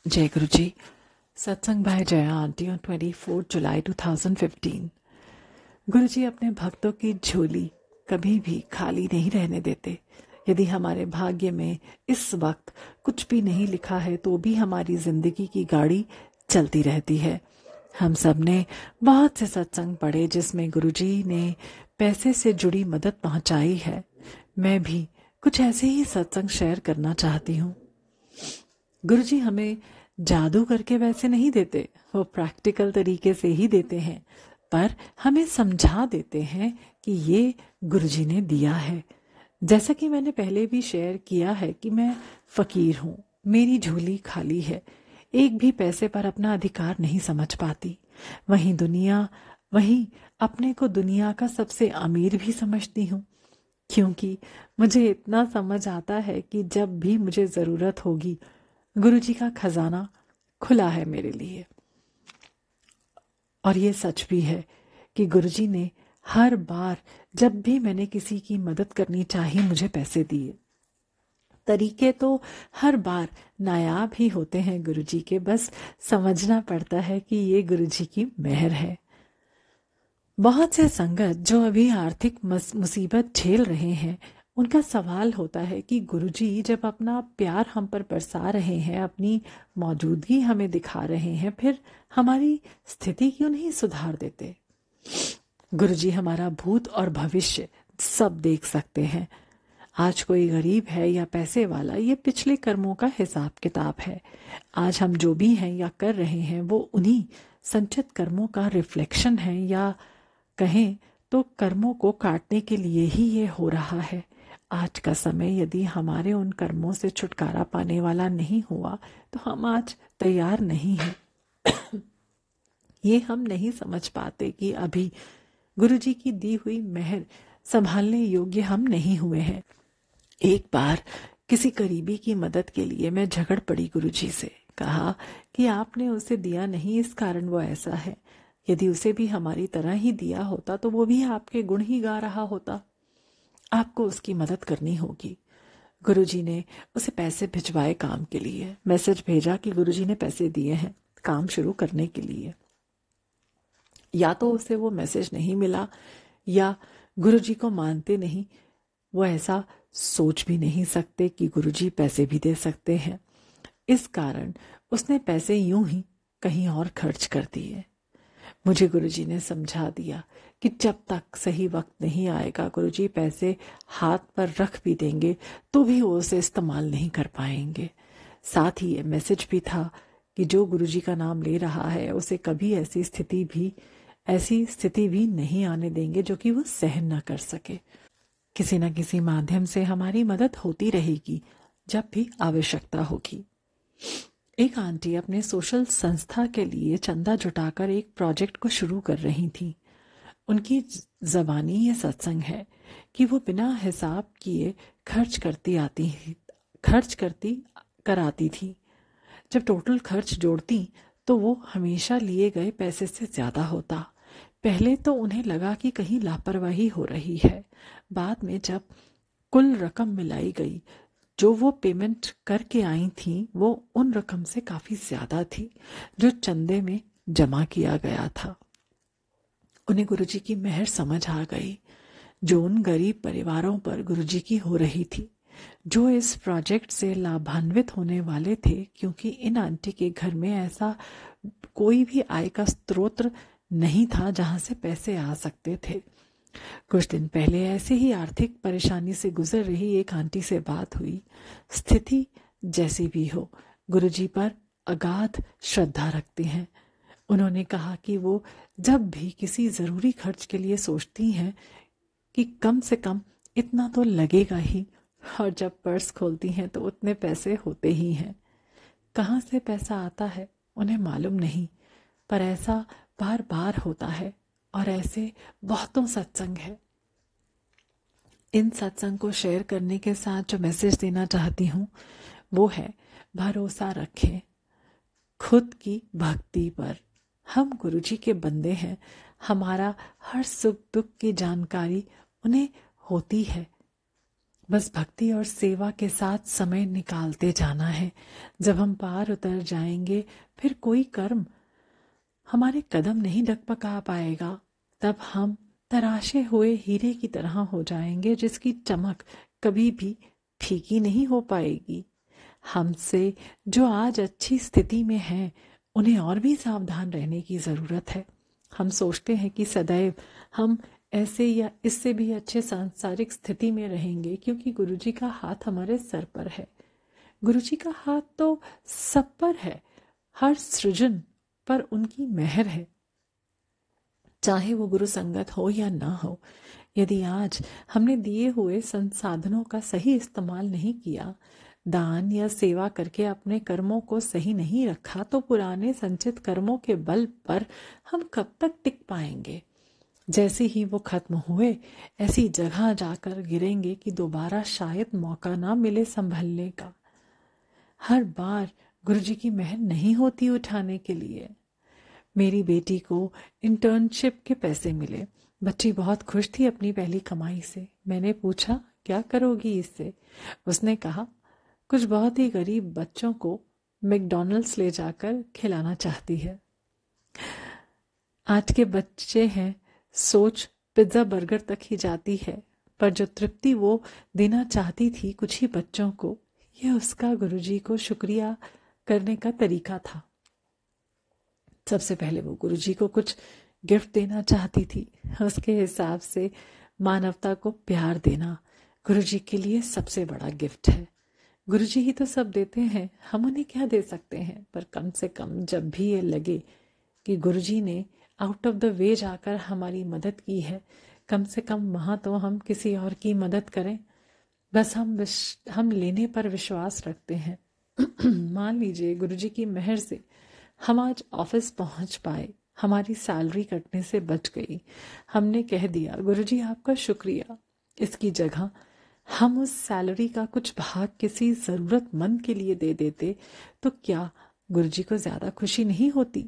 जय गुरु जी। सत्संग bye Jaya aunty on 24 जुलाई 2015। गुरु जी अपने भक्तों की झोली कभी भी खाली नहीं रहने देते। यदि हमारे भाग्य में इस वक्त कुछ भी नहीं लिखा है तो भी हमारी जिंदगी की गाड़ी चलती रहती है। हम सब ने बहुत से सत्संग पढ़े जिसमें गुरु जी ने पैसे से जुड़ी मदद पहुंचाई है। मैं भी कुछ ऐसे ही सत्संग शेयर करना चाहती हूँ। गुरुजी हमें जादू करके वैसे नहीं देते, वो प्रैक्टिकल तरीके से ही देते हैं, पर हमें समझा देते हैं कि ये गुरुजी ने दिया है। जैसा कि मैंने पहले भी शेयर किया है कि मैं फकीर हूँ, मेरी झोली खाली है, एक भी पैसे पर अपना अधिकार नहीं समझ पाती। वहीं अपने को दुनिया का सबसे अमीर भी समझती हूँ, क्योंकि मुझे इतना समझ आता है कि जब भी मुझे जरूरत होगी गुरुजी का खजाना खुला है मेरे लिए। और ये सच भी है कि गुरुजी ने हर बार जब भी मैंने किसी की मदद करनी चाहिए मुझे पैसे दिए। तरीके तो हर बार नायाब ही होते हैं गुरुजी के, बस समझना पड़ता है कि ये गुरुजी की मेहर है। बहुत से संगत जो अभी आर्थिक मुसीबत झेल रहे हैं, उनका सवाल होता है कि गुरुजी जब अपना प्यार हम पर बरसा रहे हैं, अपनी मौजूदगी हमें दिखा रहे हैं, फिर हमारी स्थिति क्यों नहीं सुधार देते। गुरुजी हमारा भूत और भविष्य सब देख सकते हैं। आज कोई गरीब है या पैसे वाला, ये पिछले कर्मों का हिसाब किताब है। आज हम जो भी हैं या कर रहे हैं वो उन्हीं संचित कर्मों का रिफ्लेक्शन है, या कहें तो कर्मों को काटने के लिए ही ये हो रहा है। आज का समय यदि हमारे उन कर्मों से छुटकारा पाने वाला नहीं हुआ तो हम आज तैयार नहीं हैं। ये हम नहीं समझ पाते कि अभी गुरुजी की दी हुई मेहर संभालने योग्य हम नहीं हुए हैं। एक बार किसी करीबी की मदद के लिए मैं झगड़ पड़ी गुरुजी से। कहा कि आपने उसे दिया नहीं, इस कारण वो ऐसा है। यदि उसे भी हमारी तरह ही दिया होता तो वो भी आपके गुण ही गा रहा होता। आपको उसकी मदद करनी होगी। गुरुजी ने उसे पैसे भिजवाए काम के लिए। मैसेज भेजा कि गुरुजी ने पैसे दिए हैं काम शुरू करने के लिए। या तो उसे वो मैसेज नहीं मिला या गुरुजी को मानते नहीं। वो ऐसा सोच भी नहीं सकते कि गुरुजी पैसे भी दे सकते हैं। इस कारण उसने पैसे यूं ही कहीं और खर्च कर दिए। मुझे गुरुजी ने समझा दिया कि जब तक सही वक्त नहीं आएगा, गुरुजी पैसे हाथ पर रख भी देंगे तो भी वो उसे इस्तेमाल नहीं कर पाएंगे। साथ ही ये मैसेज भी था कि जो गुरुजी का नाम ले रहा है उसे कभी ऐसी स्थिति भी नहीं आने देंगे जो कि वो सहन न कर सके। किसी न किसी माध्यम से हमारी मदद होती रहेगी जब भी आवश्यकता होगी। एक आंटी अपने सोशल संस्था के लिए चंदा जुटाकर एक प्रोजेक्ट को शुरू कर रही थी। उनकी जबानी ये सत्संग है कि वो बिना हिसाब किए खर्च करती कराती थी। जब टोटल खर्च जोड़ती तो वो हमेशा लिए गए पैसे से ज्यादा होता। पहले तो उन्हें लगा कि कहीं लापरवाही हो रही है। बाद में जब कुल रकम मिलाई गई जो वो पेमेंट करके आई थी, वो उन रकम से काफी ज्यादा थी जो चंदे में जमा किया गया था। उन्हें गुरुजी की मेहर समझ आ गई जो उन गरीब परिवारों पर गुरुजी की हो रही थी, जो इस प्रोजेक्ट से लाभान्वित होने वाले थे, क्योंकि इन आंटी के घर में ऐसा कोई भी आय का स्रोत नहीं था जहां से पैसे आ सकते थे। कुछ दिन पहले ऐसे ही आर्थिक परेशानी से गुजर रही एक आंटी से बात हुई। स्थिति जैसी भी हो, गुरुजी पर अगाध श्रद्धा रखती हैं। उन्होंने कहा कि वो जब भी किसी जरूरी खर्च के लिए सोचती हैं कि कम से कम इतना तो लगेगा ही, और जब पर्स खोलती हैं तो उतने पैसे होते ही हैं। कहाँ से पैसा आता है उन्हें मालूम नहीं, पर ऐसा बार बार होता है। और ऐसे बहुतों सत्संग है। इन सत्संग को शेयर करने के साथ जो मैसेज देना चाहती हूँ वो है, भरोसा रखें खुद की भक्ति पर। हम गुरुजी के बंदे हैं, हमारा हर सुख दुख की जानकारी उन्हें होती है। बस भक्ति और सेवा के साथ समय निकालते जाना है। जब हम पार उतर जाएंगे फिर कोई कर्म हमारे कदम नहीं डगमगा पाएगा। तब हम तराशे हुए हीरे की तरह हो जाएंगे जिसकी चमक कभी भी फीकी नहीं हो पाएगी। हमसे जो आज अच्छी स्थिति में हैं उन्हें और भी सावधान रहने की ज़रूरत है। हम सोचते हैं कि सदैव हम ऐसे या इससे भी अच्छे सांसारिक स्थिति में रहेंगे क्योंकि गुरुजी का हाथ हमारे सर पर है। गुरुजी का हाथ तो सब पर है, हर सृजन पर उनकी मेहर है, चाहे वो गुरु संगत हो या ना हो। यदि आज हमने दिए हुए संसाधनों का सही इस्तेमाल नहीं किया, दान या सेवा करके अपने कर्मों को सही नहीं रखा, तो पुराने संचित कर्मों के बल पर हम कब तक टिक पाएंगे। जैसे ही वो खत्म हुए ऐसी जगह जाकर गिरेंगे कि दोबारा शायद मौका ना मिले संभलने का। हर बार गुरुजी की मेहर नहीं होती उठाने के लिए। मेरी बेटी को इंटर्नशिप के पैसे मिले। बच्ची बहुत खुश थी अपनी पहली कमाई से। मैंने पूछा, क्या करोगी इससे? उसने कहा, कुछ बहुत ही गरीब बच्चों को मैकडॉनल्ड्स ले जाकर खिलाना चाहती है। आज के बच्चे हैं, सोच पिज्जा बर्गर तक ही जाती है, पर जो तृप्ति वो देना चाहती थी कुछ ही बच्चों को, यह उसका गुरुजी को शुक्रिया करने का तरीका था। सबसे पहले वो गुरुजी को कुछ गिफ्ट देना चाहती थी। उसके हिसाब से मानवता को प्यार देना गुरुजी के लिए सबसे बड़ा गिफ्ट है। गुरुजी ही तो सब देते हैं, हम उन्हें क्या दे सकते हैं? पर कम से कम जब भी ये लगे कि गुरुजी ने आउट ऑफ द वे जाकर हमारी मदद की है, कम से कम वहाँ तो हम किसी और की मदद करें। बस हम लेने पर विश्वास रखते हैं। मान लीजिए गुरुजी की मेहर से हम आज ऑफिस पहुंच पाए, हमारी सैलरी कटने से बच गई। हमने कह दिया, गुरुजी आपका शुक्रिया। इसकी जगह हम उस सैलरी का कुछ भाग किसी ज़रूरतमंद के लिए दे देते तो क्या गुरुजी को ज़्यादा खुशी नहीं होती?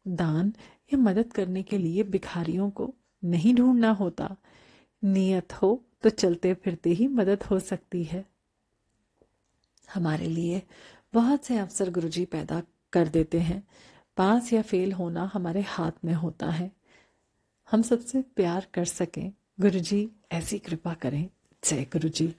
दान या मदद करने के लिए भिखारियों को नहीं ढूंढना होता। नियत हो तो चलते फिरते ही मदद हो सकती है। हमारे लिए बहुत से अवसर गुरुजी पैदा कर देते हैं। पास या फेल होना हमारे हाथ में होता है। हम सबसे प्यार कर सकें, गुरुजी ऐसी कृपा करें। जय गुरुजी।